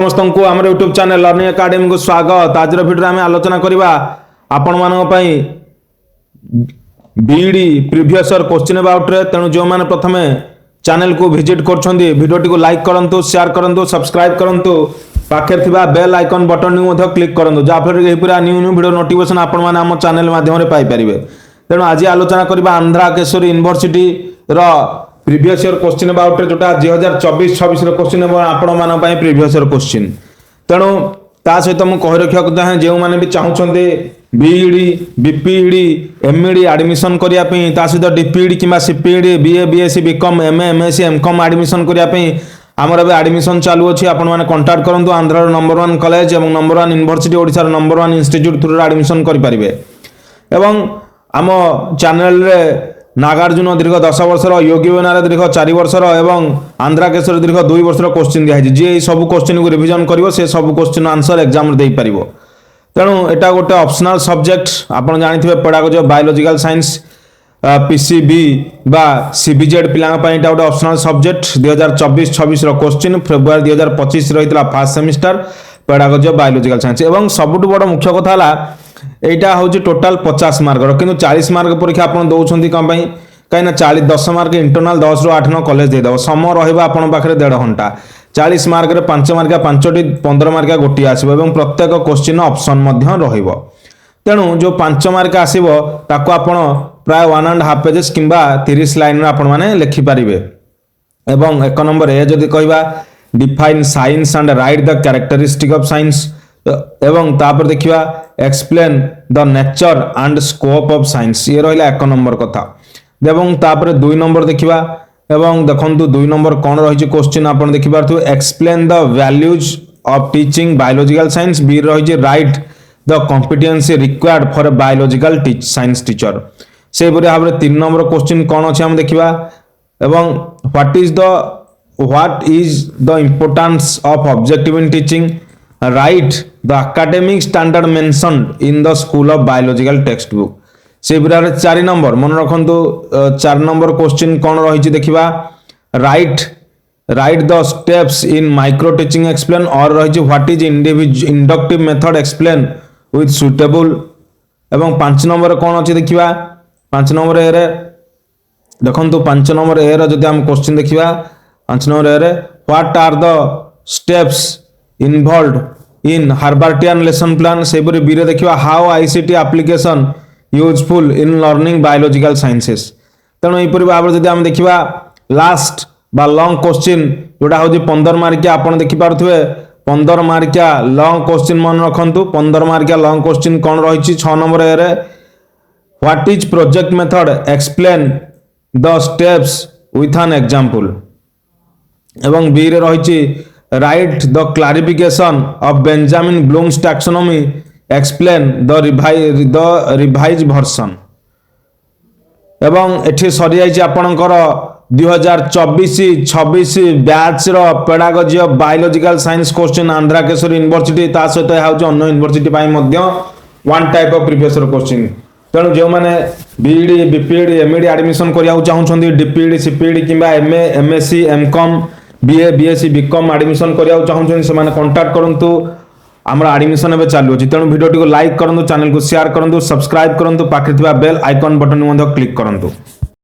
समस्त को आम यूट्यूब चैनल लर्निंग एकेडमी को स्वागत। आज भिडियो आम आलोचना करवा आपण मानी B.Ed previous year question about रे। तेणु जो मैंने प्रथम चैनल को विजिट कर को लाइक करूँ, शेयर करूँ, सब्सक्राइब करूँ, पाखे बेल आइकन बटन क्लिक करूँ जहाँफल पूरा न्यू न्यू वीडियो नोटिफिकेशन आपण आम चैनल माध्यम पाइपर। तेणु आज आलोचना करवा Andhra Keshari university previous year question about जोटा 2024-26 क्वेश्चन आपण मान प्रीवियस ईयर क्वेश्चन। तेणु ता सहित मुझे कही रखा चाहे जो मैंने भी चाहते बीईडी बीपीईडी एमईडी एडमिशन करने सहित डीपीईडी कि CPEd BA BSc BCom MA MSc MCom admission करने आमर ए एडमिशन चालू अच्छी। आपण मैंने कंटाक्ट करूँ आंध्र नंबर 1 कॉलेज और नंबर 1 यूनिवर्सिटी ओडिशार नंबर 1 इंस्टीट्यूट थ्रू एडमिशन करेंगे। एवं आम चैनल रे नागार्जुन दीर्घ 10 वर्षर, योगी वेनार दीर्घ 4 वर्षर एवं आंध्रा केशर दीर्घ 2 वर्षर क्वेश्चन दिखाई जी सब क्वेश्चन को रिविजन कर सब क्वेश्चन आंसर एग्जाम दे पार। तेणु एटा गोटे ऑप्शनल सब्जेक्ट आपण जानिथिबे पेडागोजी बायोलॉजिकल साइंस पीसीबी बा सीबीजेड पिलांग पई एटा गोटे ऑप्शनल सब्जेक्ट 2024-26 रो क्वेश्चन फेब्रुआरी 2025 रहितला first semester pedagogy biological science. एवं सबुठ बड़ मुख्य कथा हला एटा हूँ टोटाल 50 मार्क कि 40 मार्क परीक्षा आप दौरान कम कहीं 10 मार्क इंटरनाल 10 ରୁ 8 न कॉलेज देदेव समय रहा आप 1.5 घंटा 40 मार्क रे 5 मार्क 5टी 15 मार्क गोटे आसो और प्रत्येक क्वेश्चन ऑप्शन तेणु जो 5 मार्क आसो ताको आपण प्राय 1.5 पेजेस किंबा 30 लाइन आपण माने लिखिपारे। एवं 1 नंबर ए जदि कहबा define science and right the characteristic of science एवं तापर देखिबा explain the nature and scope of science ये रहिला 1 नंबर कथा। एवं तापर 2 नंबर देखिबा एवं देखंतु 2 नंबर कोन रहिछि क्वेश्चन आपण देखि पारथु explain the values of teaching biological science B रहिछि write the competency required for a biological science teacher. से परे भाबरे 3 नंबर क्वेश्चन कोन अछि हम देखिबा एवं what is the importance of objective in teaching right the academic standard mentioned in the school of biological textbook। से Birare 4 number मन रखंतु 4 number question कोन रहिछि देखिबा write the steps in micro teaching explain और रहिछि what is inductive method explain with suitable. एवं 5 number कोन अछि देखिबा 5 नंबर ए रे देखंतु 5 नंबर ए रे जदि हम क्वेश्चन देखिबा 5 नंबर ए रे what are the steps involved in Herbartian lesson plan. से बरे बीरे देखिबा how ICT application useful in learning biological sciences. तेणु एपरि भाव जदि हम देखिबा लास्ट बा लॉन्ग क्वेश्चन जोटा होछि 15 मार्किया आपण देखि पारुथबे 15 मार्किया लॉन्ग क्वेश्चन मन रखंतु 15 मार्किया लॉन्ग क्वेश्चन कोन रहिछि 6 नंबर ए रे what is project method explain the steps with an example. एवं बी रे रहिछि write the clarification of Benjamin Bloom's taxonomy explain the revise version. एवं एठी सरी जाइछि आपणकर 2024-26 बैच रो pedagogy of biological science question Andhra Keshari university ता सहित हाउछि अन्य यूनिवर्सिटी पाई मध्य one type of previous year question. तेणु जो माने बीईडी बीपीईडी एमईडी एडमिशन करिया चाहउछन्ती DPEd CPEd किबा MA MSc MCom BA BSc BCom admission करिया चाहउछन्ती से माने कांटेक्ट करंतु हमरा एडमिशन एबे चालू अछि। तेणु वीडियो को लाइक करंतु, चैनल को शेयर करंतु, सब्सक्राइब करंतु, पाखे थिबा बेल आइकन बटन क्लिक करंतु।